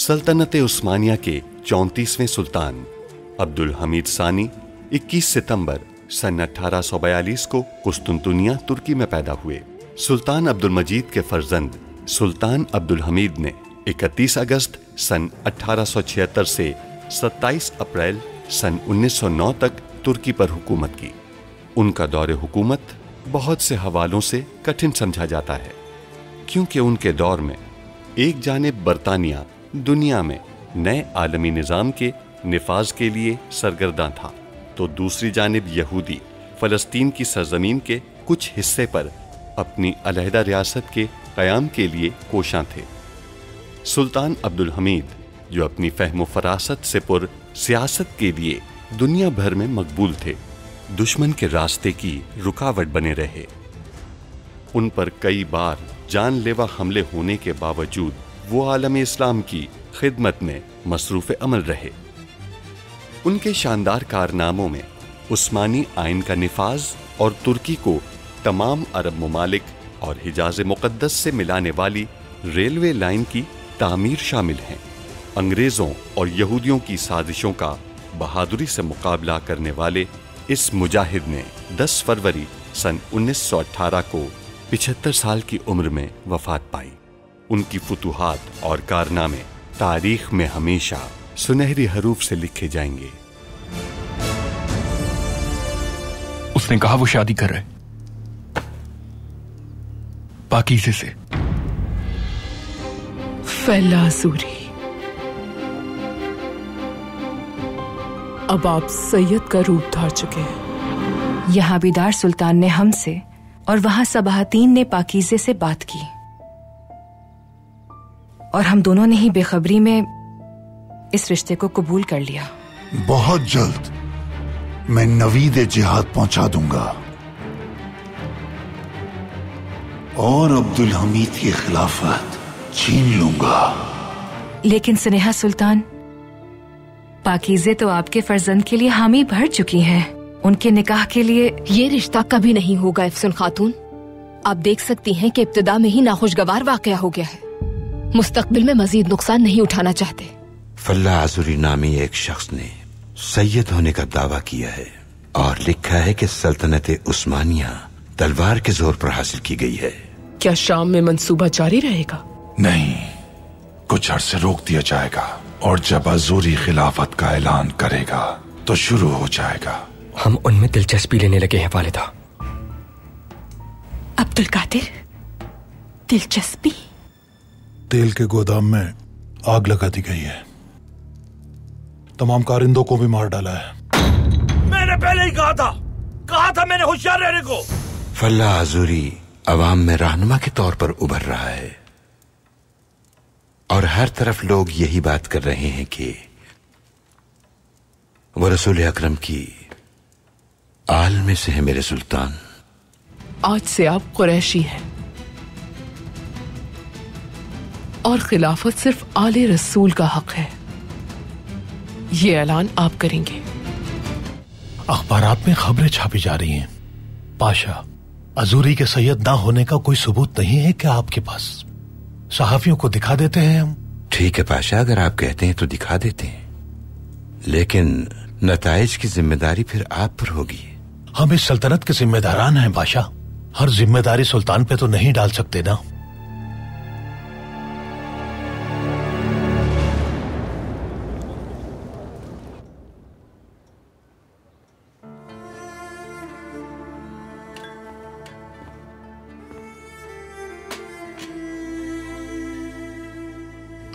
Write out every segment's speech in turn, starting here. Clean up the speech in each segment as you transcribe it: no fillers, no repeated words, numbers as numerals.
सल्तनत उस्मानिया के 34वें सुल्तान अब्दुल हमीद सानी 21 सितंबर सन 1842 को कुस्तुनतुनिया तुर्की में पैदा हुए। सुल्तान अब्दुल मजीद के फर्जंद सुल्तान अब्दुल हमीद ने 31 अगस्त सन 1876 से 27 अप्रैल सन 1909 तक तुर्की पर हुकूमत की। उनका दौरे हुकूमत बहुत से हवालों से कठिन समझा जाता है, क्योंकि उनके दौर में एक जानिब बरतानिया दुनिया में नए आलमी निज़ाम के निफाज के लिए सरगर्दा था, तो दूसरी जानिब यहूदी फ़लस्तीन की सरजमीन के कुछ हिस्से पर अपनी अलहदा रियासत के क़याम के लिए कोशां थे। सुल्तान अब्दुल हमीद, जो अपनी फ़हम फ़रासत से पुर सियासत के लिए दुनिया भर में मकबूल थे, दुश्मन के रास्ते की रुकावट बने रहे। उन पर कई बार जानलेवा हमले होने के बावजूद वो आलम इस्लाम की खिदमत में मसरूफ़ अमल रहे। उनके शानदार कारनामों में उस्मानी आइन का निफाज और तुर्की को तमाम अरब ममालिक और हिजाज मुक़द्दस से मिलाने वाली रेलवे लाइन की तामीर शामिल हैं। अंग्रेज़ों और यहूदियों की साजिशों का बहादुरी से मुकाबला करने वाले इस मुजाहिद ने 10 फरवरी सन 1918 को 75 साल की उम्र में वफात पाई। उनकी फुतूहात और कारनामे तारीख में हमेशा सुनहरी हरूफ से लिखे जाएंगे। उसने कहा वो शादी कर रहे पाकीज़े से। फैलासूरी, अब आप सैयद का रूप धार चुके हैं। यहाँ बिदार सुल्तान ने हमसे और वहां सबाहतीन ने पाकीज़े से बात की, और हम दोनों ने ही बेखबरी में इस रिश्ते को कबूल कर लिया। बहुत जल्द मैं नवीद जिहाद पहुंचा दूंगा और अब्दुल हमीद की खिलाफत छीन लूंगा। लेकिन स्नेहा सुल्तान, पाकीज़े तो आपके फर्जंद के लिए हामी भर चुकी हैं। उनके निकाह के लिए ये रिश्ता कभी नहीं होगा अफसन खातून। आप देख सकती हैं कि इब्तिदा में ही नाखुशगवार वाकया हो गया है। मुस्तकबिल में मजीद नुकसान नहीं उठाना चाहते। फल्ला आजुरी नामी एक शख्स ने सैयद होने का दावा किया है और लिखा है कि सल्तनत उस्मानिया तलवार के जोर पर हासिल की गई है। क्या शाम में मंसूबा जारी रहेगा? नहीं, कुछ अरसे रोक दिया जाएगा और जब आजुरी खिलाफत का ऐलान करेगा तो शुरू हो जाएगा। हम उनमें दिलचस्पी लेने लगे हैं वालिदा। अब्दुल कादिर, दिलचस्पी? तेल के गोदाम में आग लगा दी गई है, तमाम कारिंदों को भी मार डाला है। मैंने पहले ही कहा था मैंने होशियार रहने को। फल्ला आजुरी अवाम में रहनुमा के तौर पर उभर रहा है और हर तरफ लोग यही बात कर रहे हैं कि वो रसूल अकरम की आल में से है। मेरे सुल्तान, आज से आप कुरैशी हैं और खिलाफत सिर्फ आले रसूल का हक है। ये ऐलान आप करेंगे। अखबारात में खबरें छापी जा रही हैं। पाशा, अजूरी के सैयद ना होने का कोई सबूत नहीं है क्या आपके पास? सहाफियों को दिखा देते हैं हम। ठीक है पाशा, अगर आप कहते हैं तो दिखा देते हैं, लेकिन नताइज की जिम्मेदारी फिर आप पर होगी। हम इस सल्तनत के जिम्मेदारान हैं बादशाह। हर जिम्मेदारी सुल्तान पे तो नहीं डाल सकते ना।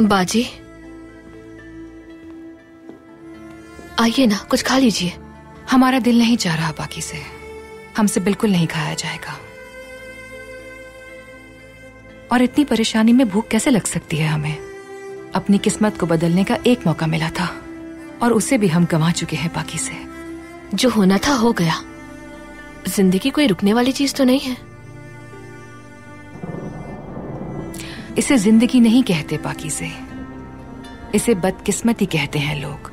बाजी, आइए ना, कुछ खा लीजिए। हमारा दिल नहीं चाह रहा बाकी से, हमसे बिल्कुल नहीं खाया जाएगा। और इतनी परेशानी में भूख कैसे लग सकती है हमें? अपनी किस्मत को बदलने का एक मौका मिला था और उसे भी हम गंवा चुके हैं बाकी से। जो होना था हो गया। जिंदगी कोई रुकने वाली चीज तो नहीं है। इसे जिंदगी नहीं कहते पाकीज़े, इसे बदकिस्मती कहते हैं लोग।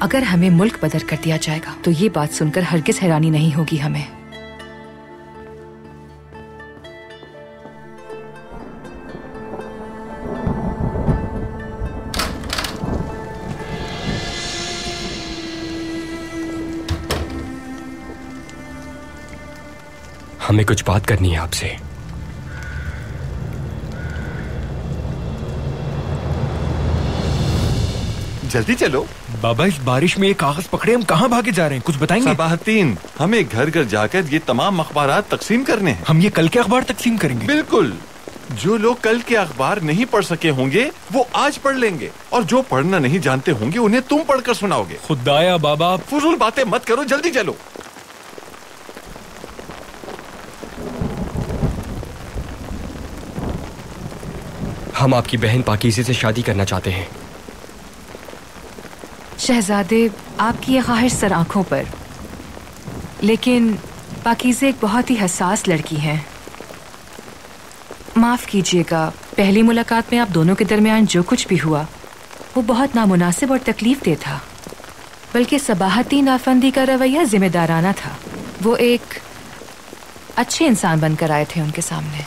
अगर हमें मुल्क बदर कर दिया जाएगा तो ये बात सुनकर हरगिज हैरानी नहीं होगी हमें। हमें कुछ बात करनी है आपसे। जल्दी चलो। बाबा, इस बारिश में ये कागज पकड़े हम कहाँ भागे जा रहे हैं? कुछ बताएंगे? सबाहतीन, हमें घर घर जाकर ये तमाम अखबारात तकसीम करने हैं। हम ये कल के अखबार तकसीम करेंगे? बिल्कुल। जो लोग कल के अखबार नहीं पढ़ सके होंगे वो आज पढ़ लेंगे, और जो पढ़ना नहीं जानते होंगे उन्हें तुम पढ़कर सुनाओगे। खुदाया बाबा, फजूल बातें मत करो, जल्दी चलो। हम आपकी बहन पाकीज़े से शादी करना चाहते हैं। शहजादे, आपकी ये ख्वाहिश सर आंखों पर, लेकिन पाकीज़े एक बहुत ही हसास लड़की है। माफ कीजिएगा, पहली मुलाकात में आप दोनों के दरमियान जो कुछ भी हुआ वो बहुत नामुनासिब और तकलीफ दे था, बल्कि सबाहतीन आफंदी का रवैया जिम्मेदाराना था। वो एक अच्छे इंसान बनकर आए थे उनके सामने,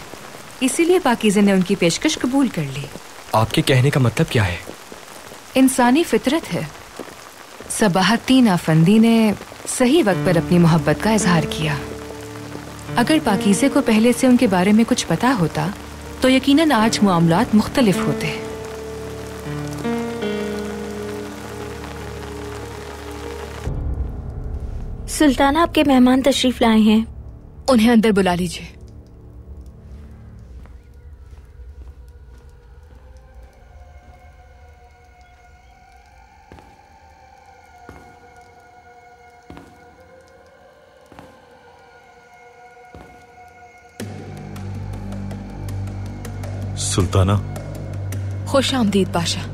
इसीलिए पाकीज़े ने उनकी पेशकश कबूल कर ली। आपके कहने का मतलब क्या है? इंसानी फितरत है। सबाहतीन आफंदी ने सही वक्त पर अपनी मोहब्बत का इजहार किया। अगर पाकीज़े को पहले से उनके बारे में कुछ पता होता तो यकीनन आज मामलात मुख्तलिफ होते। सुल्ताना, आपके मेहमान तशरीफ लाए हैं, उन्हें अंदर बुला लीजिए। सुल्ताना। खुश आमदीद बादशाह,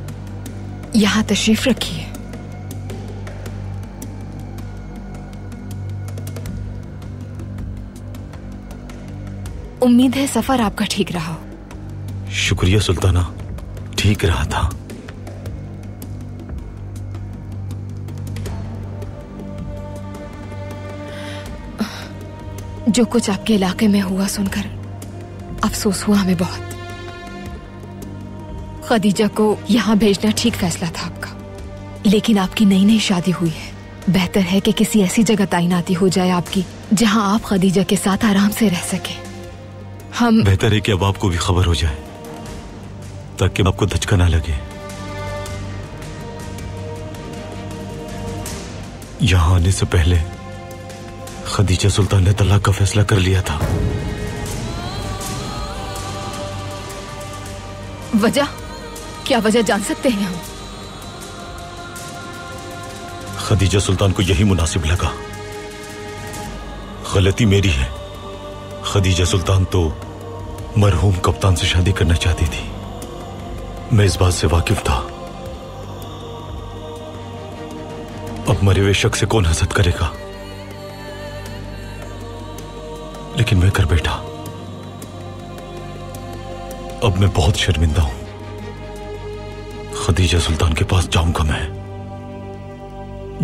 यहाँ तशरीफ रखिए। उम्मीद है सफर आपका ठीक रहा हो। शुक्रिया सुल्ताना, ठीक रहा था। जो कुछ आपके इलाके में हुआ सुनकर अफसोस हुआ हमें बहुत। खदीजा को यहाँ भेजना ठीक फैसला था आपका, लेकिन आपकी नई नई शादी हुई है। बेहतर है कि किसी ऐसी जगह तैनाती हो जाए आपकी जहाँ आप खदीजा के साथ आराम से रह सके। हम बेहतर है कि अब आपको भी खबर हो जाए ताकि आपको धचका ना लगे। यहाँ आने से पहले खदीजा सुल्तान ने तलाक का फैसला कर लिया था। वजह क्या? वजह जान सकते हैं हम? खदीजा सुल्तान को यही मुनासिब लगा। गलती मेरी है। खदीजा सुल्तान तो मरहूम कप्तान से शादी करना चाहती थी। मैं इस बात से वाकिफ था। अब मरे हुए शख्स से कौन हसद करेगा, लेकिन मैं कर बैठा। अब मैं बहुत शर्मिंदा हूं। खदीजा सुल्तान के पास जाऊंगा मैं।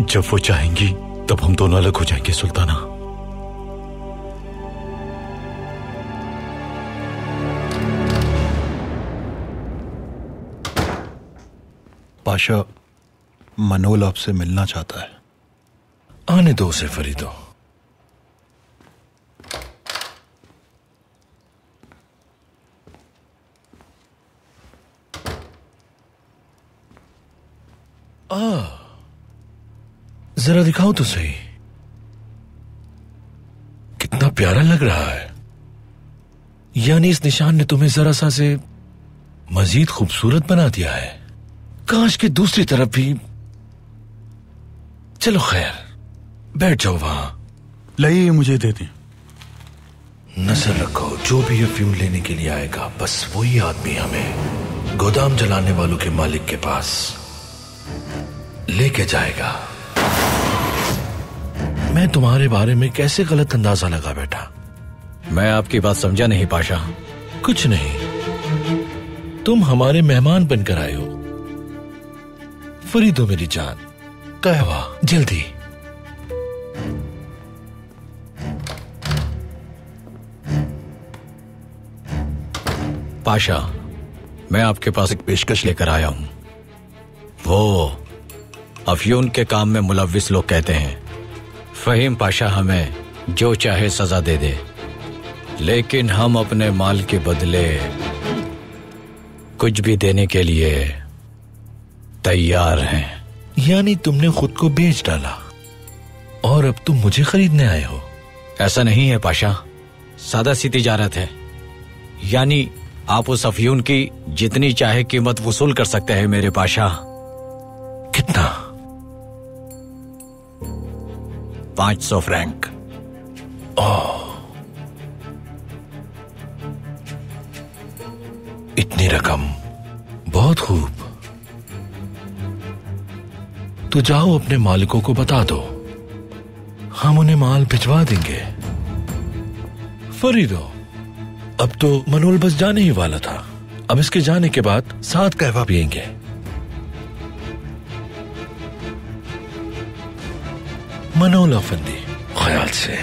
जब वो चाहेंगी तब हम दोनों अलग हो जाएंगे सुल्ताना। पाशा, मनोल आपसे मिलना चाहता है। आने दो उसे फरीदो। जरा दिखाओ तो सही, कितना प्यारा लग रहा है। यानी इस निशान ने तुम्हें जरा सा से मजीद खूबसूरत बना दिया है। काश की दूसरी तरफ भी। चलो खैर, बैठ जाओ वहां। लाइए, मुझे दे दें। नजर रखो, जो भी अफीम लेने के लिए आएगा बस वही आदमी हमें गोदाम जलाने वालों के मालिक के पास लेके जाएगा। मैं तुम्हारे बारे में कैसे गलत अंदाजा लगा बैठा? मैं आपकी बात समझा नहीं पाशा। कुछ नहीं, तुम हमारे मेहमान बनकर आए हो। फरीदो मेरी जान, कहवा जल्दी। पाशा, मैं आपके पास एक पेशकश लेकर आया हूं। वो अफ्यून के काम में मुलव्विस लोग कहते हैं फहीम पाशा हमें जो चाहे सजा दे दे, लेकिन हम अपने माल के बदले कुछ भी देने के लिए तैयार हैं। यानी तुमने खुद को बेच डाला और अब तुम मुझे खरीदने आए हो? ऐसा नहीं है पाशा, सादा सी तिजारत है। यानी आप उस अफयून की जितनी चाहे कीमत वसूल कर सकते हैं मेरे पाशा। कितना? 500 फ्रैंक। इतनी रकम, बहुत खूब। तो जाओ अपने मालिकों को बता दो, हम उन्हें माल भिजवा देंगे। फरीदो, अब तो मनोल बस जाने ही वाला था। अब इसके जाने के बाद 7 कहवा पिएंगे। मनोल अफंदी, ख्याल से,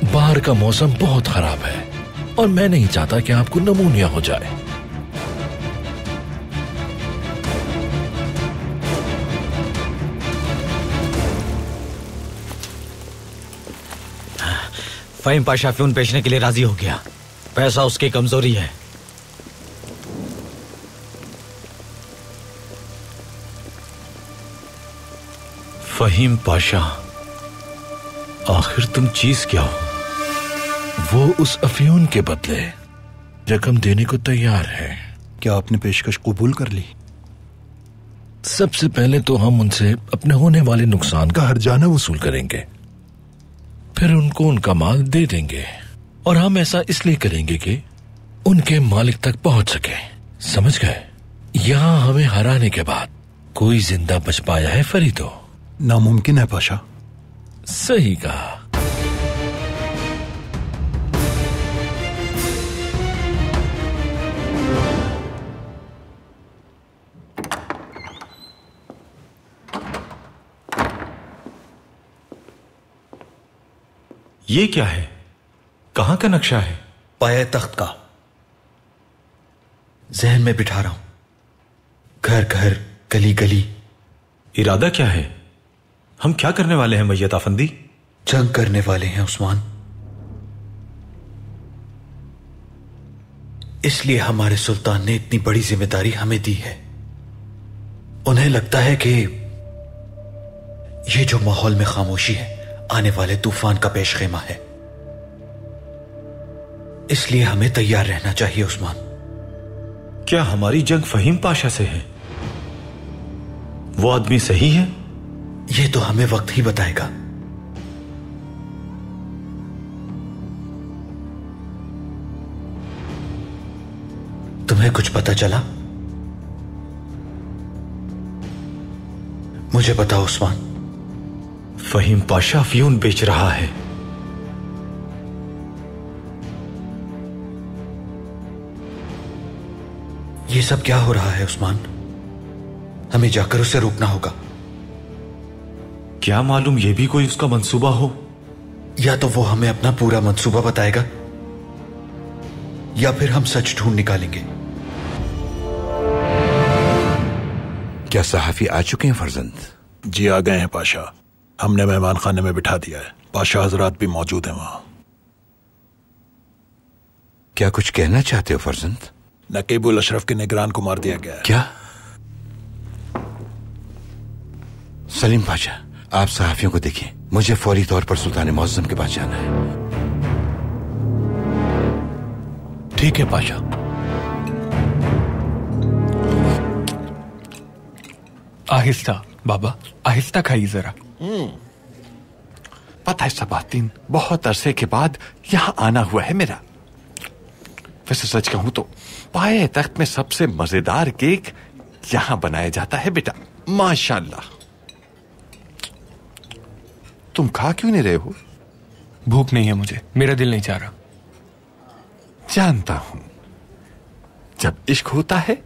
बाहर का मौसम बहुत खराब है और मैं नहीं चाहता कि आपको नमूनिया हो जाए। फहीम पाशा अफयून बेचने के लिए राजी हो गया। पैसा उसकी कमजोरी है। फहीम पाशा, आखिर तुम चीज क्या हो? वो उस अफयून के बदले रकम देने को तैयार है। क्या आपने पेशकश कबूल कर ली? सबसे पहले तो हम उनसे अपने होने वाले नुकसान का हर्जाना वसूल करेंगे, फिर उनको उनका माल दे देंगे। और हम ऐसा इसलिए करेंगे कि उनके मालिक तक पहुंच सके। समझ गए? यहां हमें हराने के बाद कोई जिंदा बच पाया है फरीदो? नामुमकिन है पाशा। सही कहा। ये क्या है? कहां का नक्शा है? पाया तख्त का। जहन में बिठा रहा हूं। घर घर, गली गली। इरादा क्या है? हम क्या करने वाले हैं मैयत आफंदी? जंग करने वाले हैं उस्मान। इसलिए हमारे सुल्तान ने इतनी बड़ी जिम्मेदारी हमें दी है। उन्हें लगता है कि ये जो माहौल में खामोशी है, आने वाले तूफान का पेशखेमा है। इसलिए हमें तैयार रहना चाहिए उस्मान। क्या हमारी जंग फहीम पाशा से है? वो आदमी सही है? ये तो हमें वक्त ही बताएगा। तुम्हें कुछ पता चला? मुझे बताओ उस्मान। फहीम पाशा अफयून बेच रहा है। ये सब क्या हो रहा है उस्मान? हमें जाकर उसे रोकना होगा। क्या मालूम ये भी कोई उसका मंसूबा हो? या तो वो हमें अपना पूरा मंसूबा बताएगा या फिर हम सच ढूंढ निकालेंगे। क्या सहाफी आ चुके हैं फर्जंद? जी आ गए हैं पाशा। हमने मेहमान खाने में बिठा दिया है। पाशा हजरात भी मौजूद हैं वहां। क्या कुछ कहना चाहते हो फर्जंद? नकीबुल अशरफ के निगरान को मार दिया गया है। क्या? सलीम पाशा, आप सहाफियों को देखिए। मुझे फौरी तौर पर सुल्तान मुअज्जम के पास जाना है। ठीक है पाशा। आहिस्ता बाबा, आहिस्ता खाइए जरा। पता है सबातिन, बहुत अरसे के बाद यहां आना हुआ है मेरा। वैसे सच कहूं तो पाए तख्त में सबसे मजेदार केक यहां बनाया जाता है बेटा, माशाल्लाह। तुम खा क्यों नहीं रहे हो? भूख नहीं है मुझे, मेरा दिल नहीं चाह रहा। जानता हूं, जब इश्क होता है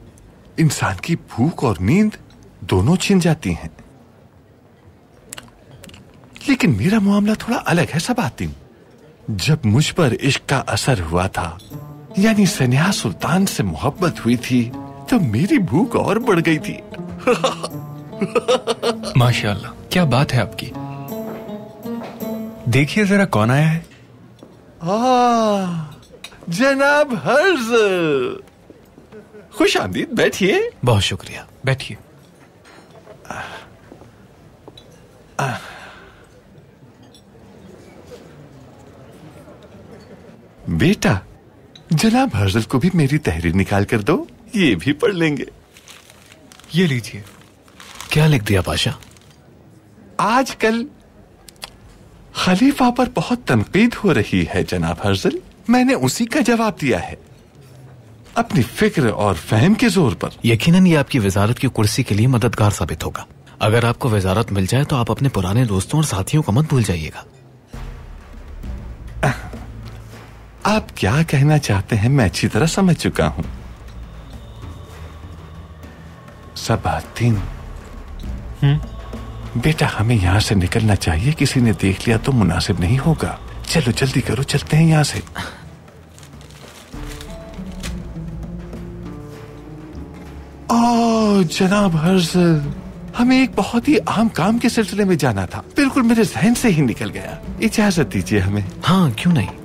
इंसान की भूख और नींद दोनों छिन जाती हैं। लेकिन मेरा मामला थोड़ा अलग है सबातिन। जब मुझ पर इश्क का असर हुआ था, यानी सनिया सुल्तान से मोहब्बत हुई थी, तो मेरी भूख और बढ़ गई थी। माशाल्लाह, क्या बात है आपकी। देखिए जरा कौन आया है। जनाब हर्ज, खुश आमदीद, बैठिए। बहुत शुक्रिया, बैठिए। बेटा, जनाब हर्जल को भी मेरी तहरीर निकाल कर दो, ये भी पढ़ लेंगे। ये लीजिए। क्या लिख दिया पाशा? आजकल खलीफा पर बहुत तनकीद हो रही है जनाब हर्जल, मैंने उसी का जवाब दिया है, अपनी फिक्र और फहम के जोर पर। यकीनन ये आपकी वजारत की कुर्सी के लिए मददगार साबित होगा। अगर आपको वजारत मिल जाए तो आप अपने पुराने दोस्तों और साथियों को मत भूल जाइएगा। आप क्या कहना चाहते हैं मैं अच्छी तरह समझ चुका हूं। सबातीन, बेटा हमें यहां से निकलना चाहिए, किसी ने देख लिया तो मुनासिब नहीं होगा। चलो जल्दी करो, चलते हैं यहां से। ओह जनाब हर्जल, हमें एक बहुत ही अहम काम के सिलसिले में जाना था, बिल्कुल मेरे जहन से ही निकल गया। इजाजत दीजिए हमें। हाँ क्यों नहीं।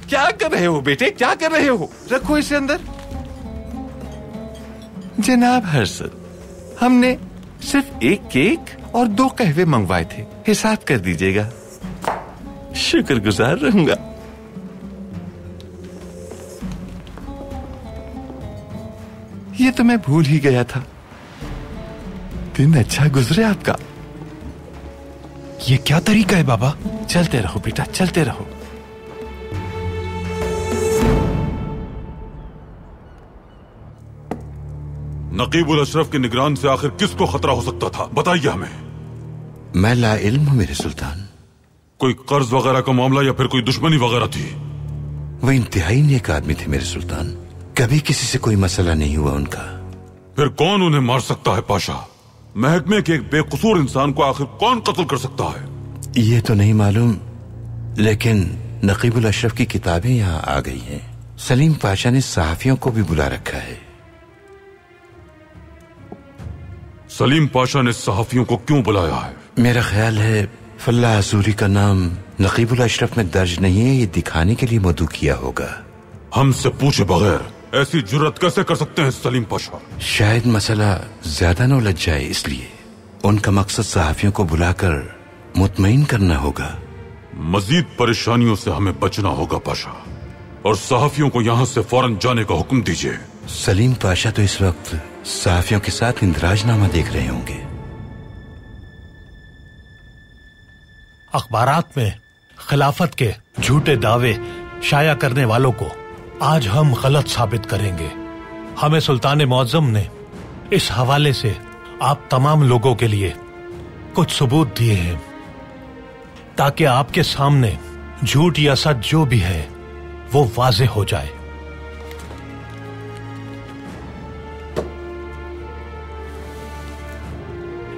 क्या कर रहे हो बेटे, क्या कर रहे हो? रखो इसे अंदर। जनाब हर्जल, हमने सिर्फ एक केक और 2 कहवे मंगवाए थे, हिसाब कर दीजिएगा, शुक्रगुजार रहूंगा। ये तो मैं भूल ही गया था। दिन अच्छा गुजरे आपका। ये क्या तरीका है बाबा? चलते रहो बेटा, चलते रहो। नकीबुल अशरफ की निगरान से आखिर किसको खतरा हो सकता था, बताइए हमें। मैं ला इल्म हूं मेरे सुल्तान। कोई कर्ज वगैरह का मामला या फिर कोई दुश्मनी वगैरह थी? वो इंतहाई नेक आदमी थे मेरे सुल्तान, कभी किसी से कोई मसला नहीं हुआ उनका। फिर कौन उन्हें मार सकता है पाशा? महकमे के एक बेकसूर इंसान को आखिर कौन कत्ल कर सकता है? ये तो नहीं मालूम, लेकिन नकीबुल अशरफ की किताबें यहाँ आ गई हैं। सलीम पाशा ने सहाफियों को भी बुला रखा है। सलीम पाशा ने सहाफियों को क्यों बुलाया है? मेरा ख्याल है फल्ला अजूरी का नाम नकीबुल अशरफ में दर्ज नहीं है, ये दिखाने के लिए मदऊ किया होगा। हमसे पूछे बगैर ऐसी जुर्रत कैसे कर सकते हैं सलीम पाशा? शायद मसला ज्यादा न उलझ जाए, इसलिए उनका मकसद सहाफियों को बुलाकर मुतमईन करना होगा। मजीद परेशानियों से हमें बचना होगा पाशा, और सहाफियों को यहाँ से फौरन जाने का हुक्म दीजिए। सलीम पाशा तो इस वक्त सहाफियों के साथ इंदराजनामा देख रहे होंगे। अखबारात में खिलाफत के झूठे दावे शाया करने वालों को आज हम गलत साबित करेंगे। हमें सुल्तान मुअज्जम ने इस हवाले से आप तमाम लोगों के लिए कुछ सबूत दिए हैं, ताकि आपके सामने झूठ या सच जो भी है वो वाज़ेह हो जाए।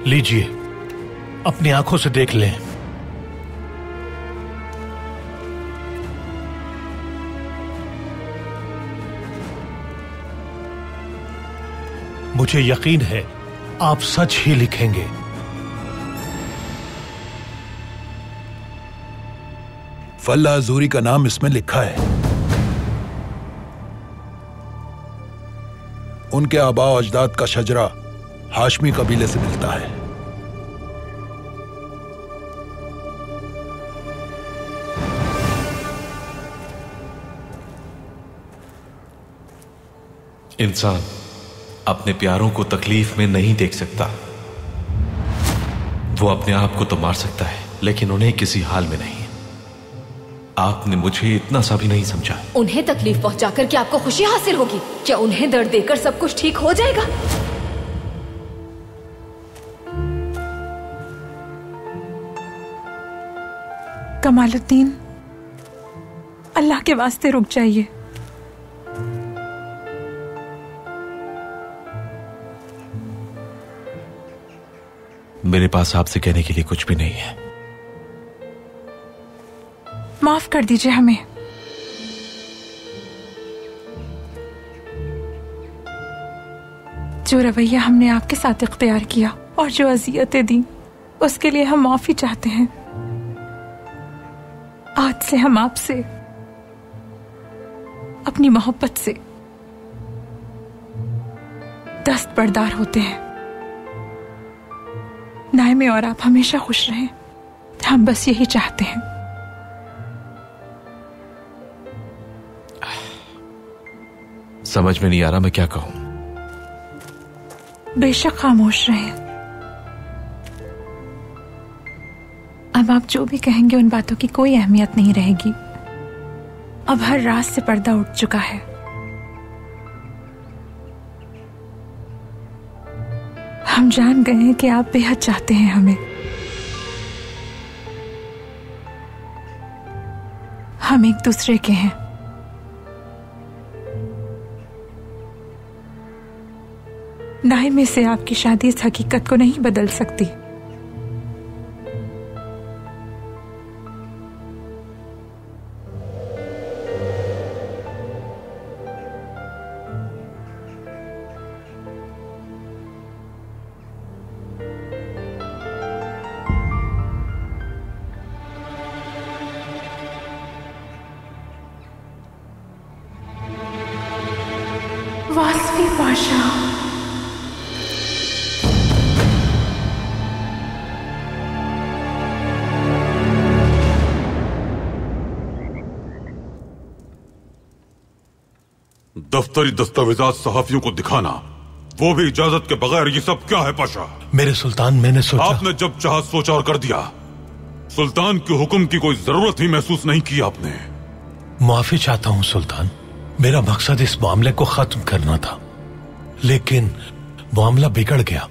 लीजिए, अपनी आंखों से देख लें। मुझे यकीन है आप सच ही लिखेंगे। फल्ला अजूरी का नाम इसमें लिखा है। उनके आबा और अजदाद का शजरा हाशमी कबीले से मिलता है। इंसान अपने प्यारों को तकलीफ में नहीं देख सकता। वो अपने आप को तो मार सकता है, लेकिन उन्हें किसी हाल में नहीं। आपने मुझे इतना सा भी नहीं समझा। उन्हें तकलीफ पहुंचाकर क्या आपको खुशी हासिल होगी? क्या उन्हें दर्द देकर सब कुछ ठीक हो जाएगा? कमालुद्दीन, अल्लाह के वास्ते रुक जाइए। मेरे पास आपसे कहने के लिए कुछ भी नहीं है। माफ कर दीजिए हमें। जो रवैया हमने आपके साथ इख्तियार किया और जो अजियतें दी, उसके लिए हम माफी चाहते हैं। से हम आपसे, अपनी मोहब्बत से दस्तबरदार होते हैं। नाइमे और आप हमेशा खुश रहें, हम बस यही चाहते हैं। समझ में नहीं आ रहा मैं क्या कहूं। बेशक खामोश रहें। अब आप जो भी कहेंगे उन बातों की कोई अहमियत नहीं रहेगी। अब हर राज से पर्दा उठ चुका है। हम जान गए हैं कि आप बेहद चाहते हैं हमें। हम एक दूसरे के हैं। नाइमे से आपकी शादी इस हकीकत को नहीं बदल सकती। वासवी पाशा, दफ्तरी दस्तावेजात सहाफियों को दिखाना, वो भी इजाजत के बगैर, ये सब क्या है पाशा? मेरे सुल्तान, मैंने सोचा। आपने जब चाहा सोचा और कर दिया। सुल्तान के हुक्म की कोई जरूरत ही महसूस नहीं की आपने। माफी चाहता हूं सुल्तान, मेरा मकसद इस मामले को खत्म करना था, लेकिन मामला बिगड़ गया।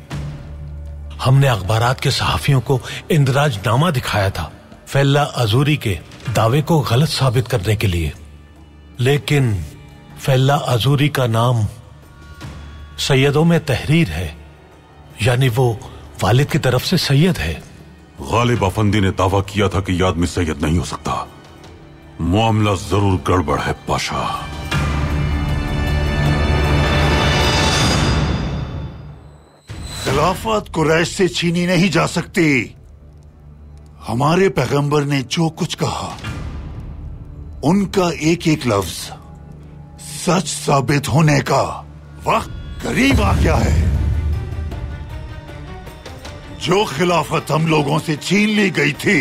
हमने अखबारात के सहाफियों को इंदराजनामा दिखाया था फैला अजूरी के दावे को गलत साबित करने के लिए, लेकिन फैला अजूरी का नाम सैयदों में तहरीर है, यानी वो वालिद की तरफ से सैयद है। गालिब अफंदी ने दावा किया था कि ये आदमी सैयद नहीं हो सकता। मामला जरूर गड़बड़ है पाशा। खिलाफत कुरैश से छीनी नहीं जा सकती। हमारे पैगंबर ने जो कुछ कहा, उनका एक एक लफ्ज सच साबित होने का वक्त करीब आ गया है। जो खिलाफत हम लोगों से छीन ली गई थी,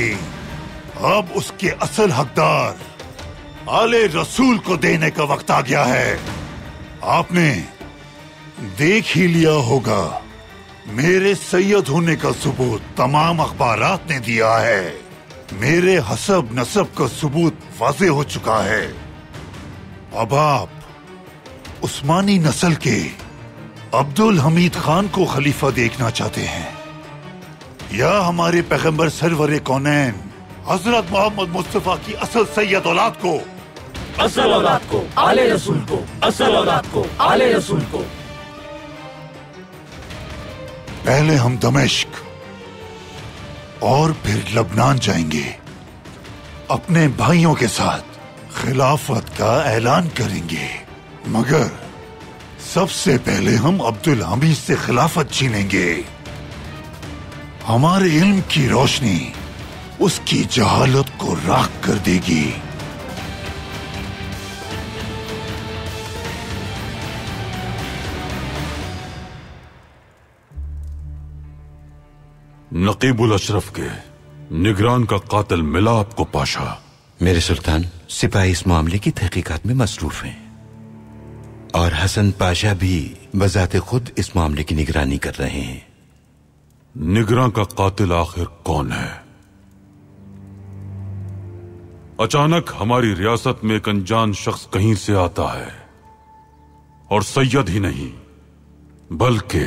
अब उसके असल हकदार आले रसूल को देने का वक्त आ गया है। आपने देख ही लिया होगा, मेरे सैयद होने का सबूत तमाम अखबारात ने दिया है। मेरे हसब नसब का सबूत वाज़ेह हो चुका है। अब आप उस्मानी नस्ल के अब्दुल हमीद खान को खलीफा देखना चाहते हैं, या हमारे पैगंबर सरवरे कौनैन हजरत मोहम्मद मुस्तफा की असल सैयद औलाद को? असल औलाद को, आले रसूल को, असल औलाद को, आले रसूल को। पहले हम दमिश्क और फिर लबनान जाएंगे। अपने भाइयों के साथ खिलाफत का ऐलान करेंगे, मगर सबसे पहले हम अब्दुल हमीद से खिलाफत छीनेंगे। हमारे इल्म की रोशनी उसकी जहालत को राख कर देगी। नकीबुल अशरफ के निगरान का कातिल मिला आपको पाशा? मेरे सुल्तान, सिपाही इस मामले की तहकीकात में मसरूफ हैं और हसन पाशा भी बजाते खुद इस मामले की निगरानी कर रहे हैं। निगरान का कातिल आखिर कौन है? अचानक हमारी रियासत में एक अनजान शख्स कहीं से आता है और सैयद ही नहीं बल्कि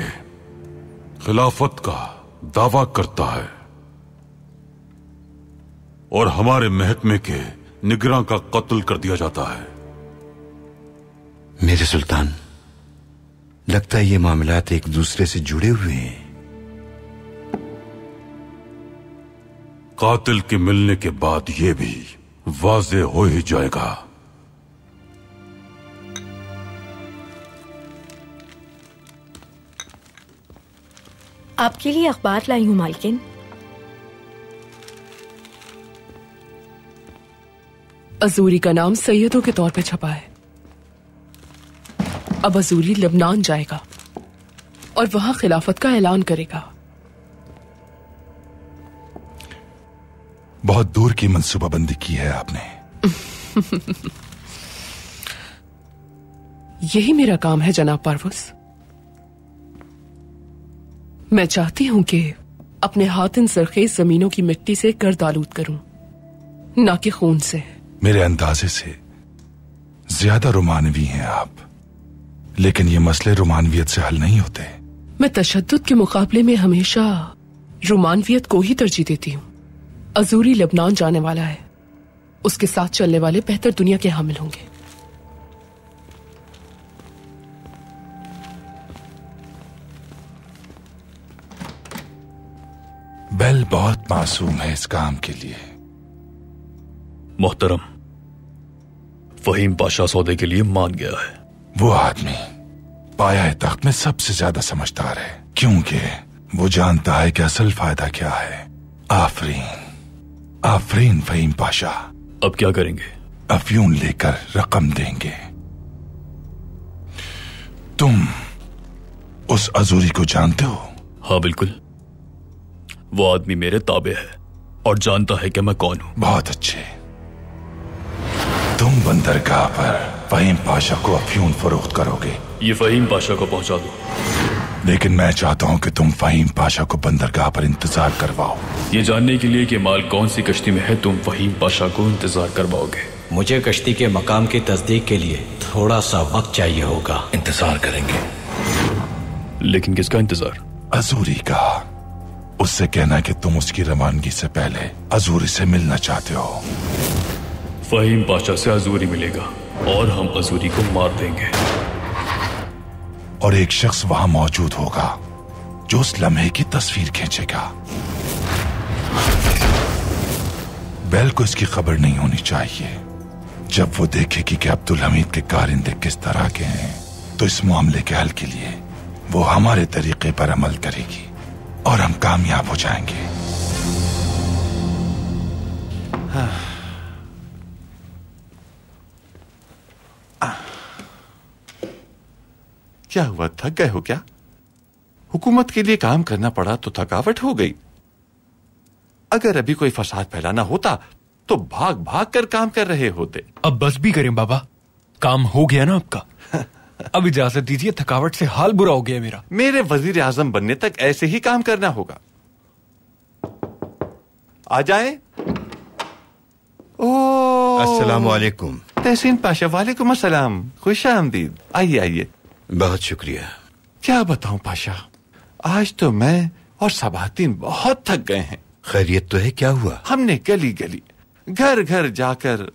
खिलाफत का दावा करता है, और हमारे महकमे के निगरान का कत्ल कर दिया जाता है। मेरे सुल्तान, लगता है ये मामलात एक दूसरे से जुड़े हुए हैं। कातिल के मिलने के बाद यह भी वाज़ेह हो ही जाएगा। आपके लिए अखबार लाई हूं मालकिन। अजूरी का नाम सैयदों के तौर पे छपा है। अब अजूरी लेबनान जाएगा और वहां खिलाफत का ऐलान करेगा। बहुत दूर की मंसूबाबंदी की है आपने। यही मेरा काम है जनाब परवस। मैं चाहती हूं कि अपने हाथ इन सरखेज जमीनों की मिट्टी से गर्द आलूद करूं, ना कि खून से। मेरे अंदाजे से ज्यादा रोमानवी हैं आप, लेकिन ये मसले रोमानवियत से हल नहीं होते। मैं तशद्दुद के मुकाबले में हमेशा रोमानवियत को ही तरजीह देती हूं। अजूरी लेबनान जाने वाला है, उसके साथ चलने वाले बेहतर दुनिया के हामिल होंगे। बेल बहुत मासूम है इस काम के लिए। मोहतरम, फहीम पाशा सौदे के लिए मान गया है। वो आदमी पाया तख्त में सबसे ज्यादा समझदार है, क्योंकि वो जानता है कि असल फायदा क्या है। आफरीन, आफरीन फहीम पाशा। अब क्या करेंगे? अफ्यून लेकर रकम देंगे। तुम उस अजूरी को जानते हो? हाँ बिल्कुल, वो आदमी मेरे ताबे है और जानता है कि मैं कौन हूं। बहुत अच्छे। तुम बंदरगाह पर फहीम पाशा को अफ्यून फरोख्त करोगे। ये फहीम पाशा को पहुंचा दो। लेकिन मैं चाहता हूं कि तुम फहीम पाशा को बंदरगाह पर इंतजार करवाओ। ये जानने के लिए कि माल कौन सी कश्ती में है, तुम फहीम पाशा को इंतजार करवाओगे। मुझे कश्ती के मकाम की तस्दीक के लिए थोड़ा सा वक्त चाहिए होगा। इंतजार करेंगे। लेकिन किसका इंतजार? अजूरी का। उससे कहना कि तुम उसकी रवानगी से पहले अजूरी से मिलना चाहते हो। फहीम पाशा से अजूरी मिलेगा और हम अजूरी को मार देंगे। और एक शख्स वहां मौजूद होगा जो उस लम्हे की तस्वीर खींचेगा। बेल को इसकी खबर नहीं होनी चाहिए। जब वो देखेगी कि अब्दुल हमीद के कारिंदे किस तरह के हैं, तो इस मामले के हल के लिए वो हमारे तरीके पर अमल करेगी और हम कामयाब हो जाएंगे। क्या हुआ, थक गए हो क्या? हुकूमत के लिए काम करना पड़ा तो थकावट हो गई। अगर अभी कोई फसाद फैलाना होता तो भाग भाग कर काम कर रहे होते। अब बस भी करें बाबा, काम हो गया ना आपका। अब इजाजत दीजिए, थकावट से हाल बुरा हो गया मेरा। मेरे वजीर आजम बनने तक ऐसे ही काम करना होगा। आ जाए। अस्सलाम वालेकुम। तहसीन पाशा। वालेकुम अस्सलाम, खुश आमदीद। आइए आइए। बहुत शुक्रिया। क्या बताऊं पाशा, आज तो मैं और सबातीन बहुत थक गए हैं। खैरियत तो है? क्या हुआ? हमने गली गली घर घर जाकर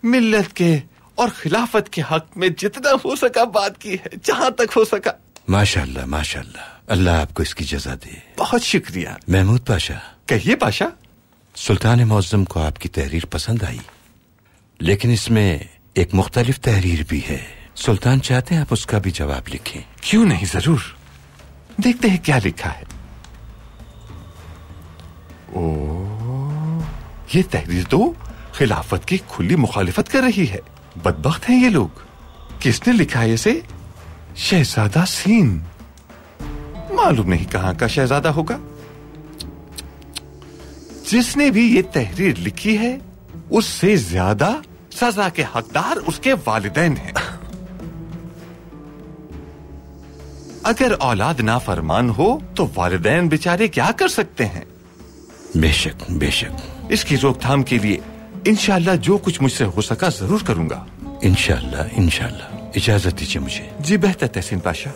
मिल्लत के और खिलाफत के हक में जितना हो सका बात की है, जहां तक हो सका। माशाअल्लाह माशाअल्लाह, अल्लाह आपको इसकी जज़ा दे। बहुत शुक्रिया। महमूद पाशा। कहिए पाशा। सुल्तान मुअज्जम को आपकी तहरीर पसंद आई, लेकिन इसमें एक मुख्तलिफ तहरीर भी है। सुल्तान चाहते हैं आप उसका भी जवाब लिखें। क्यों नहीं, जरूर। देखते हैं क्या लिखा है। ये तहरीर तो खिलाफत की खुली मुखालिफत कर रही है। बदबख्त हैं ये लोग। किसने लिखा है इसे? शहजादा सीन। मालूम नहीं कहां का शहजादा होगा। जिसने भी ये तहरीर लिखी है उससे ज्यादा सजा के हकदार उसके वालिदैन हैं। अगर औलाद नाफरमान हो तो वालिदैन बेचारे क्या कर सकते हैं? बेशक बेशक। इसकी रोकथाम के लिए इंशाअल्लाह जो कुछ मुझसे हो सका जरूर करूंगा। इंशाअल्लाह इंशाअल्लाह। इजाजत दीजिए मुझे। जी बेहतर तहसीन पाशा।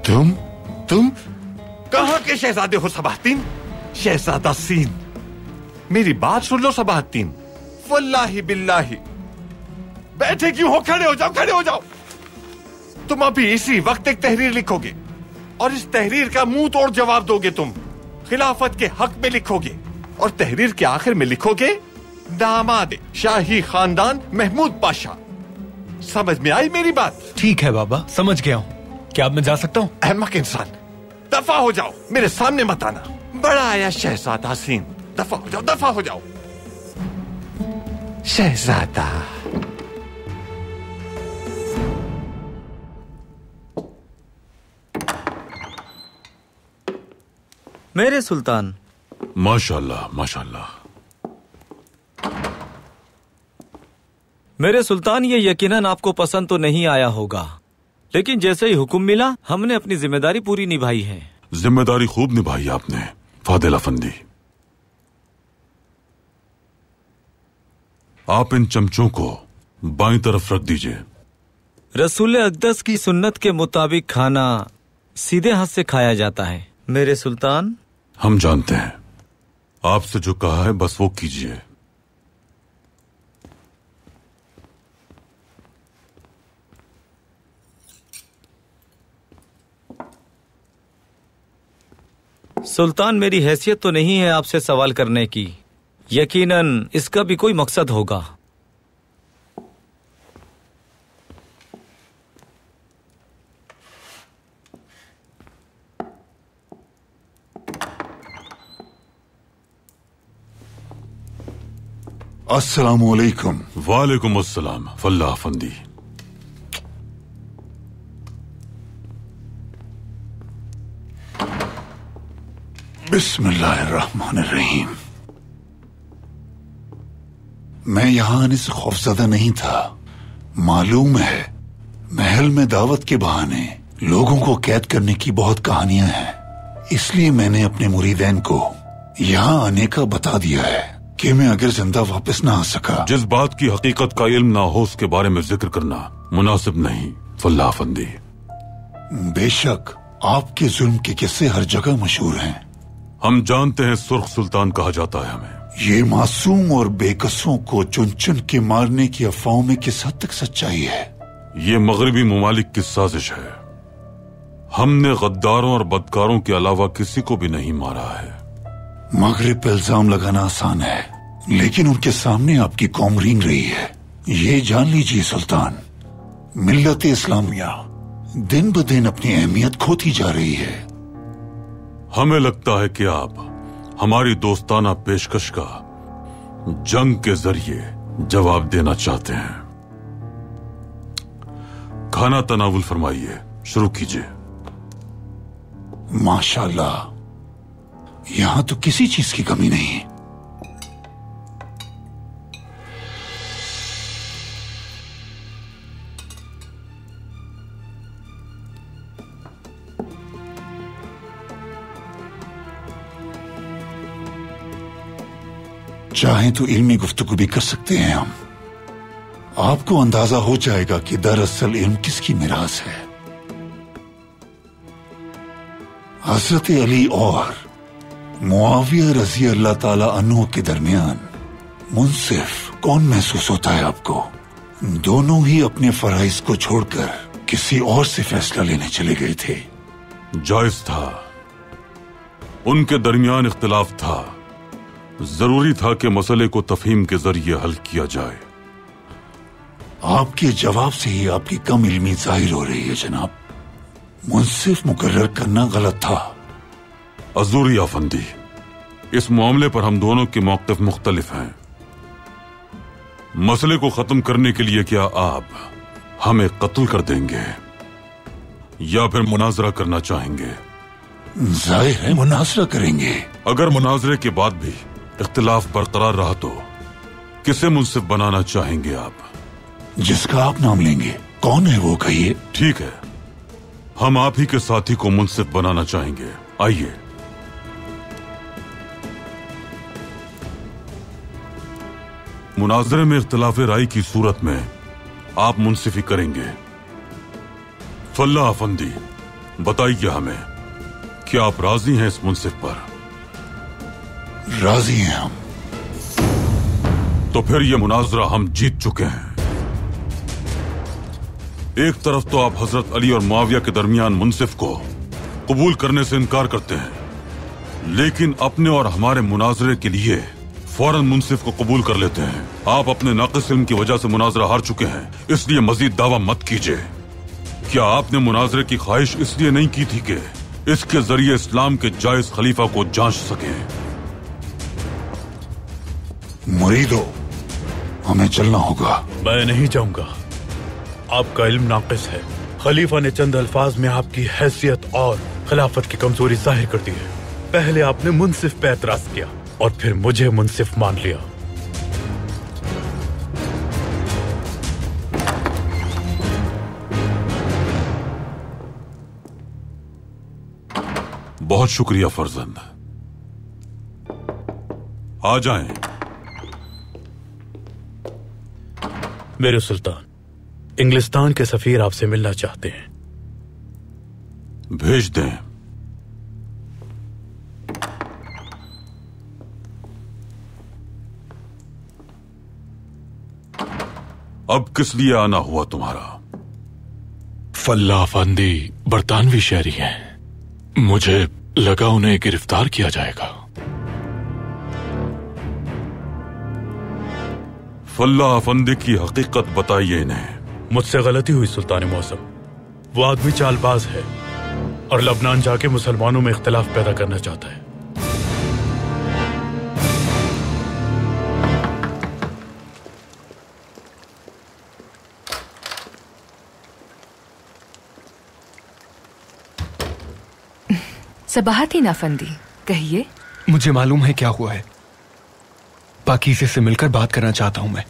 तुम कहां के शहजादे हो सबाहतीन? शहजादा सीन, मेरी बात सुन लो सबाहतीन। वल्लाही बिल्लाही। बैठे क्यों हो? खड़े हो जाओ, खड़े हो जाओ। तुम अभी इसी वक्त एक तहरीर लिखोगे और इस तहरीर का मुंह तोड़ जवाब दोगे। तुम खिलाफत के हक में लिखोगे और तहरीर के आखिर में लिखोगे दामाद शाही खानदान महमूद पाशा। समझ में आई मेरी बात? ठीक है बाबा, समझ गया हूँ। क्या अब मैं जा सकता हूँ? अहमक इंसान, दफा हो जाओ, मेरे सामने मत आना। बड़ा आया शहजादा हसीन, दफा हो जाओ, दफा हो जाओ। शहजादा मेरे सुल्तान। माशाल्लाह माशाल्लाह। मेरे सुल्तान, ये यकीनन आपको पसंद तो नहीं आया होगा, लेकिन जैसे ही हुक्म मिला हमने अपनी जिम्मेदारी पूरी निभाई है। जिम्मेदारी खूब निभाई आपने फादिल अफंदी। आप इन चमचों को बाईं तरफ रख दीजिए। रसूल अक़दस की सुन्नत के मुताबिक खाना सीधे हाथ से खाया जाता है मेरे सुल्तान। हम जानते हैं, आपसे जो कहा है बस वो कीजिए। सुल्तान, मेरी हैसियत तो नहीं है आपसे सवाल करने की, यकीनन इसका भी कोई मकसद होगा। अस्सलामु अलैकुम। वालेकुम अस्सलाम फल्ला अफंदी। बिस्मिल्लाहिर्रहमानिर्रहीम। मैं यहां आने से खौफजदा नहीं था। मालूम है महल में दावत के बहाने लोगों को कैद करने की बहुत कहानियां हैं, इसलिए मैंने अपने मुरीदैन को यहां आने का बता दिया है कि मैं अगर जिंदा वापस ना आ सका। जिस बात की हकीकत का इल्म ना हो उसके बारे में जिक्र करना मुनासिब नहीं फल्ला अफंदी। बेशक आपके जुल्म के किस्से हर जगह मशहूर हैं। हम जानते हैं सुर्ख सुल्तान कहा जाता है हमें। ये मासूम और बेकसों को चुन चुन के मारने की अफवाहों में किस हद तक सच्चाई है? ये मगरबी ममालिक की साजिश है। हमने गद्दारों और बदकारों के अलावा किसी को भी नहीं मारा है। मगरिब पे इल्जाम लगाना आसान है, लेकिन उनके सामने आपकी कौम रींग रही है। ये जान लीजिए सुल्तान, मिल्लत इस्लामिया दिन ब दिन अपनी अहमियत खोती जा रही है। हमें लगता है कि आप हमारी दोस्ताना पेशकश का जंग के जरिए जवाब देना चाहते हैं। खाना तनावुल फरमाइए, शुरू कीजिए। माशाल्लाह, यहां तो किसी चीज की कमी नहीं है। चाहें तो इल्मी गुफ्तगू भी कर सकते हैं हम। आपको अंदाजा हो जाएगा कि दरअसल इल्म किसकी मिरास है। हजरत अली और मुआविया रजी अल्लाह ताला अन्हु के दरमियान मुंसिफ कौन महसूस होता है आपको? दोनों ही अपने फराइज को छोड़कर किसी और से फैसला लेने चले गए थे। जायज था, उनके दरमियान इख्तिलाफ था, जरूरी था कि मसले को तफहीम के जरिए हल किया जाए। आपके जवाब से ही आपकी कम इल्मी जाहिर हो रही है जनाब। मुंसिफ मुकर्रर करना गलत था। अजूरी अफंदी, इस मामले पर हम दोनों के मौक़िफ़ मुख्तलिफ हैं। मसले को खत्म करने के लिए क्या आप हमें कत्ल कर देंगे या फिर मुनाजरा करना चाहेंगे? जाहिर है मुनाजरा करेंगे। अगर मुनाजरे के बाद भी इख्तिलाफ बरकरार रहा तो किसे मुंसिफ बनाना चाहेंगे आप? जिसका आप नाम लेंगे। कौन है वो, कहिए। ठीक है, हम आप ही के साथी को मुंसिफ बनाना चाहेंगे। आइए। मुनाजरे में इख्तिलाफ राय की सूरत में आप मुंसिफी करेंगे। फल्ला अफंदी, बताइए हमें, क्या आप राजी हैं इस मुंसिफ पर? राजी हैं हम। तो फिर यह मुनाजरा हम जीत चुके हैं। एक तरफ तो आप हजरत अली और मुआविया के दरमियान मुंसिफ को कबूल करने से इनकार करते हैं, लेकिन अपने और हमारे मुनाजरे के लिए फौरन मुंसिफ को कबूल कर लेते हैं। आप अपने नाक़िस इल्म की वजह से मुनाजरा हार चुके हैं, इसलिए मजीद दावा मत कीजिए। क्या आपने मुनाजरे की ख्वाहिश इसलिए नहीं की थी कि इसके जरिए इस्लाम के जायज खलीफा को जांच सके। मुरीदो, हमें चलना होगा। मैं नहीं जाऊंगा, आपका इल्म नाकिस है। खलीफा ने चंद अल्फाज में आपकी हैसियत और खिलाफत की कमजोरी जाहिर कर दी है। पहले आपने मुंसिफ पे एतराज किया और फिर मुझे मुंसिफ मान लिया। बहुत शुक्रिया फर्जंद, आ जाएं। मेरे सुल्तान, इंग्लिस्तान के सफीर आपसे मिलना चाहते हैं। भेज दें। अब किस लिए आना हुआ तुम्हारा? फल्ला अफंदी बरतानवी शहरी हैं। मुझे लगा उन्हें गिरफ्तार किया जाएगा। फल्ला अफंदी की हकीकत बताइए इन्हें। मुझसे गलती हुई सुल्तान मौसम। वो आदमी चालबाज है और लबनान जाके मुसलमानों में इख्तिलाफ पैदा करना चाहता है। सबाहतीन अफंदी, कहिए। मुझे मालूम है क्या हुआ है। पाकीज़े से मिलकर बात करना चाहता हूं मैं।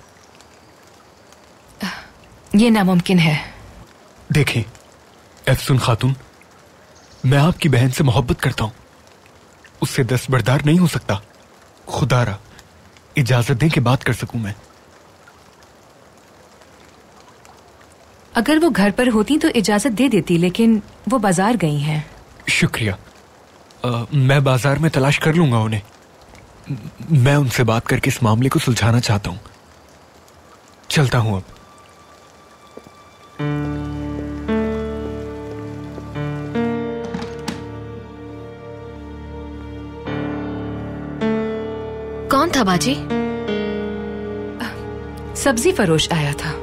ये नामुमकिन है। देखें एफसुन खातून, मैं आपकी बहन से मोहब्बत करता हूं, उससे दस्तबरदार नहीं हो सकता। खुदारा इजाजत दें कि बात कर सकूं मैं। अगर वो घर पर होती तो इजाजत दे देती, लेकिन वो बाजार गई हैं। शुक्रिया। मैं बाजार में तलाश कर लूंगा उन्हें। मैं उनसे बात करके इस मामले को सुलझाना चाहता हूं। चलता हूं अब। कौन था बाजी? सब्जी फरोश आया था।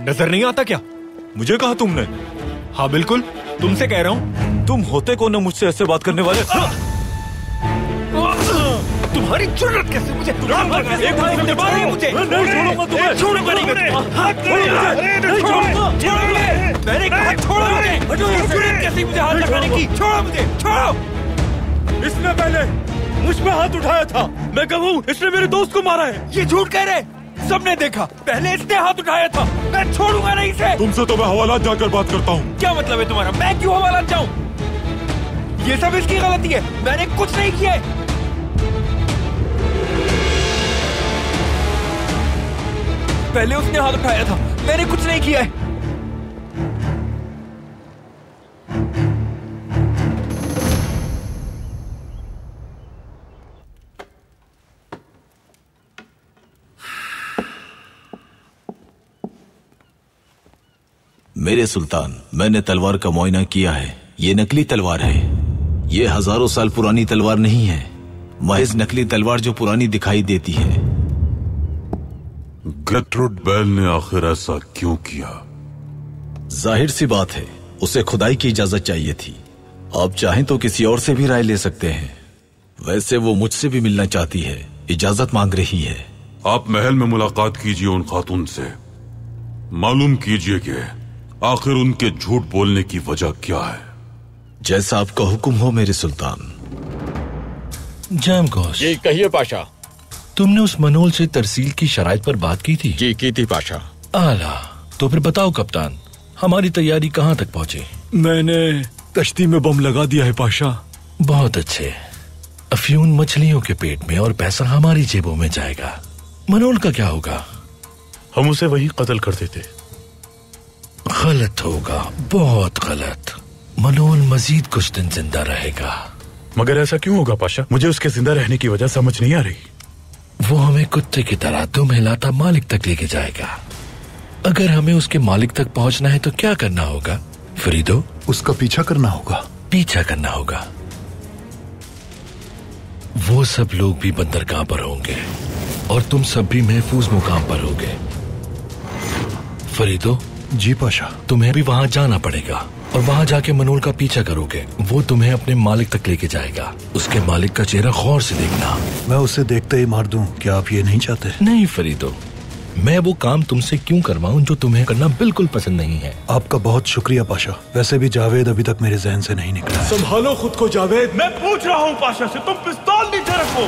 नजर नहीं आता क्या? मुझे कहा तुमने? हाँ बिल्कुल, तुमसे कह रहा हूं। तुम होते कौन हो मुझसे ऐसे बात करने वाले? तुम्हारी जुर्रत कैसे मुझे मुझे नहीं छोड़ूंगा तुम्हें। छोड़ूंगा नहीं, मैंने कहा छोड़ो मुझे। जुर्रत कैसे मुझे हाथ लगाने की? छोड़ो मुझे, छोड़ो। इसने पहले मुझ पे हाथ उठाया था। मैं कहूँ इसने मेरे दोस्त को मारा है। ये झूठ कह रहे, सबने देखा। पहले इसने हाथ उठाया था। मैं छोड़ूंगा नहीं इसे। तुमसे तो मैं हवालात जाकर बात करता हूँ। क्या मतलब है तुम्हारा? मैं क्यों हवालात जाऊं? ये सब इसकी गलती है, मैंने कुछ नहीं किया। पहले उसने हाथ उठाया था, मैंने कुछ नहीं किया है। मेरे सुल्तान, मैंने तलवार का मुआयना किया है। ये नकली तलवार है। ये हजारों साल पुरानी तलवार नहीं है, महज नकली तलवार जो पुरानी दिखाई देती है। गेटरूड बेल ने आखिर ऐसा क्यों किया? जाहिर सी बात है, उसे खुदाई की इजाजत चाहिए थी। आप चाहें तो किसी और से भी राय ले सकते हैं। वैसे वो मुझसे भी मिलना चाहती है, इजाजत मांग रही है। आप महल में मुलाकात कीजिए उन खातून से। मालूम कीजिए कि आखिर उनके झूठ बोलने की वजह क्या है। जैसा आपका हुक्म हो मेरे सुल्तान। जामगोश। जी कहिए पाशा। तुमने उस मनोल से तरसील की शराइत पर बात की थी? जी की थी पाशा। आला, तो फिर बताओ कप्तान, हमारी तैयारी कहाँ तक पहुँची? मैंने कश्ती में बम लगा दिया है पाशा। बहुत अच्छे। अफ्यून मछलियों के पेट में और पैसा हमारी जेबों में जाएगा। मनोल का क्या होगा? हम उसे वही कत्ल कर देते। गलत होगा, बहुत गलत। मनोल मजीद कुछ दिन जिंदा रहेगा। मगर ऐसा क्यों होगा पाशा? मुझे उसके जिंदा रहने की वजह समझ नहीं आ रही। वो हमें कुत्ते की तरह दुम हिलाता मालिक तक लेके जाएगा। अगर हमें उसके मालिक तक पहुंचना है तो क्या करना होगा फरीदो? उसका पीछा करना होगा। पीछा करना होगा। वो सब लोग भी बंदरगाह पर होंगे और तुम सब भी महफूज मुकाम पर होगे। फरीदो। जी पाशा। तुम्हें भी वहां जाना पड़ेगा और वहां जाके मनोल का पीछा करोगे। वो तुम्हें अपने मालिक तक लेके जाएगा। उसके मालिक का चेहरा गौर से देखना। मैं उसे देखते ही मार दूं, क्या आप ये नहीं चाहते? नहीं फरीदो, मैं वो काम तुमसे क्यों करवाऊं जो तुम्हें करना बिल्कुल पसंद नहीं है। आपका बहुत शुक्रिया पाशा। वैसे भी जावेद अभी तक मेरे जहन से नहीं निकला। संभालो खुद को जावेद। मैं पूछ रहा हूँ पाशा से, तुम पिस्तौल नीचे रखो।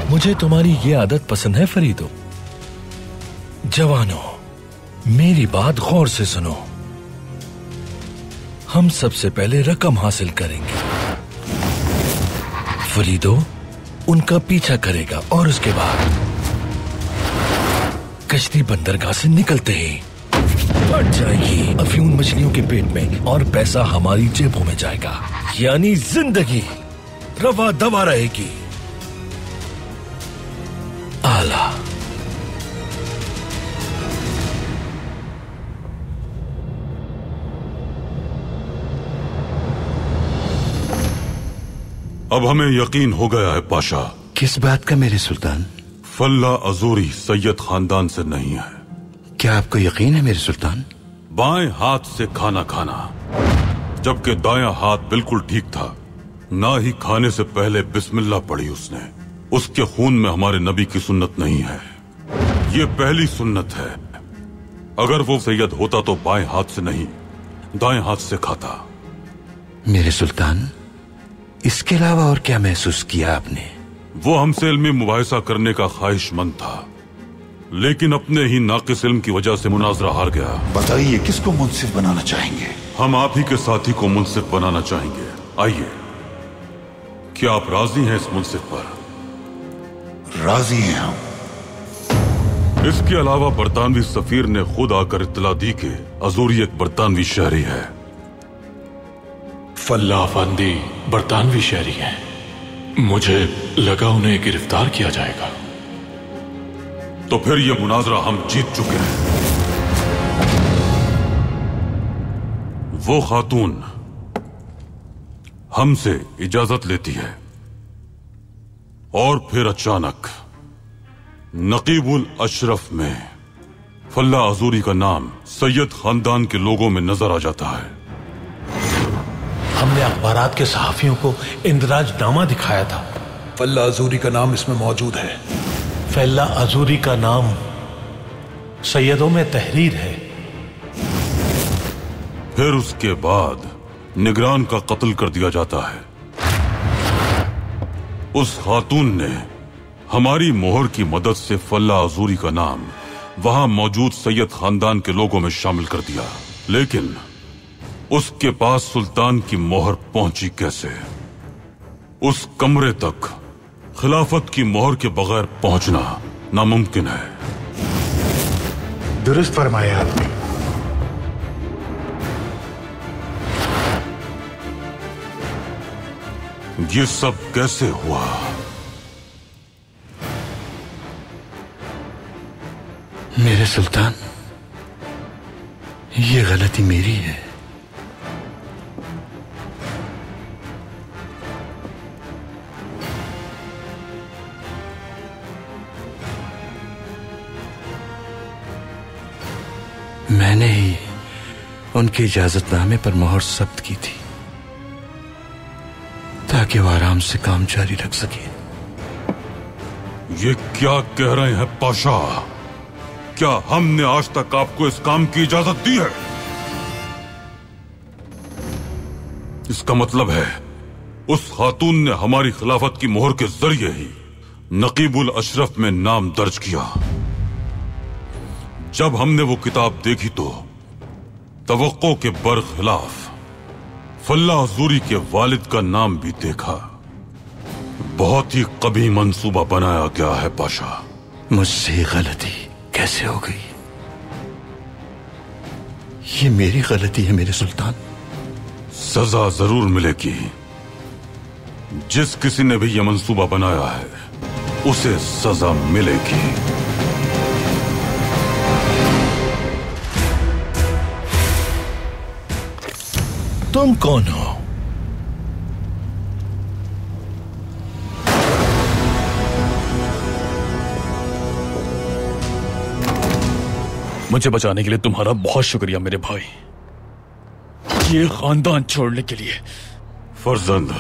मुझे तुम्हारी ये आदत पसंद है फरीदो। जवानों, मेरी बात गौर से सुनो। हम सबसे पहले रकम हासिल करेंगे। फरीदो उनका पीछा करेगा और उसके बाद कश्ती बंदरगाह से निकलते ही फट जाएगी अफ्यून मछलियों के पेट में और पैसा हमारी जेबों में जाएगा। यानी जिंदगी रवा दवा रहेगी। आला। अब हमें यकीन हो गया है पाशा। किस बात का मेरे सुल्तान? फल्ला अजूरी सैयद खानदान से नहीं है। क्या आपको यकीन है मेरे सुल्तान? बाएं हाथ से खाना खाना, जबकि दायां हाथ बिल्कुल ठीक था। ना ही खाने से पहले बिस्मिल्लाह पढ़ी उसने। उसके खून में हमारे नबी की सुन्नत नहीं है। ये पहली सुन्नत है। अगर वो सैयद होता तो बाएं हाथ से नहीं, दाएं हाथ से खाता। मेरे सुल्तान, इसके अलावा और क्या महसूस किया आपने? वो हमसे इल्मी मुबाहिसा करने का ख्वाहिशमंद था, लेकिन अपने ही नाकिस इल्म की वजह से मुनाजरा हार गया। बताइए किसको मुंसिफ बनाना चाहेंगे? हम आप ही के साथी को मुंसिफ बनाना चाहेंगे। आइए, क्या आप राजी हैं इस मुंसिफ पर? राजी हैं हम। इसके अलावा बरतानवी सफीर ने खुद आकर इत्तला दी कि अजूरी एक बरतानवी शहरी है। फल्ला अफंदी बरतानवी शहरी हैं। मुझे लगा उन्हें गिरफ्तार किया जाएगा। तो फिर यह मुनाजरा हम जीत चुके हैं। वो खातून हमसे इजाजत लेती है और फिर अचानक नकीबुल अशरफ में फल्ला अजूरी का नाम सैयद खानदान के लोगों में नजर आ जाता है। हमने अखबारात के सहाफियों को इंदराजनामा दिखाया था। फल्ला अजूरी का नाम इसमें मौजूद है। फल्ला अजूरी का नाम सैयदों में तहरीर है। फिर उसके बाद निगरान का कत्ल कर दिया जाता है। उस खातून ने हमारी मोहर की मदद से फल्ला अजूरी का नाम वहां मौजूद सैयद खानदान के लोगों में शामिल कर दिया। लेकिन उसके पास सुल्तान की मोहर पहुंची कैसे? उस कमरे तक खिलाफत की मोहर के बगैर पहुंचना नामुमकिन है। दुरुस्त फरमाया आपने। ये सब कैसे हुआ? मेरे सुल्तान, ये गलती मेरी है। मैंने ही उनके इजाजतनामे पर मोहर जब्त की थी ताकि वो आराम से काम जारी रख सके। ये क्या कह रहे हैं पाशा? क्या हमने आज तक आपको इस काम की इजाजत दी है? इसका मतलब है उस खातून ने हमारी खिलाफत की मोहर के जरिए ही नकीबुल अशरफ में नाम दर्ज किया। जब हमने वो किताब देखी तो तवक्को के बरखिलाफ फल्ला अजूरी के वालिद का नाम भी देखा। बहुत ही कभी मंसूबा बनाया गया है पाशा। मुझसे गलती कैसे हो गई? ये मेरी गलती है मेरे सुल्तान। सजा जरूर मिलेगी। जिस किसी ने भी यह मंसूबा बनाया है उसे सजा मिलेगी। तुम कौन हो? मुझे बचाने के लिए तुम्हारा बहुत शुक्रिया मेरे भाई, ये खानदान छोड़ने के लिए। फर्जंद,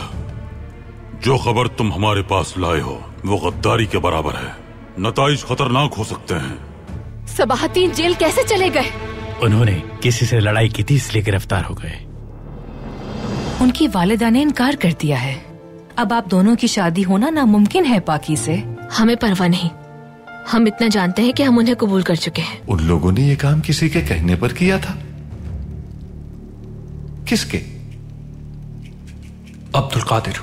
जो खबर तुम हमारे पास लाए हो वो गद्दारी के बराबर है। नताइज खतरनाक हो सकते हैं। सबाहतीन जेल कैसे चले गए? उन्होंने किसी से लड़ाई की थी इसलिए गिरफ्तार हो गए। उनकी वालिदा ने इनकार कर दिया है। अब आप दोनों की शादी होना नामुमकिन है पाकी से। हमें परवाह नहीं, हम इतना जानते हैं कि हम उन्हें कबूल कर चुके हैं। उन लोगों ने ये काम किसी के कहने पर किया था? किसके? अब्दुल कादिर।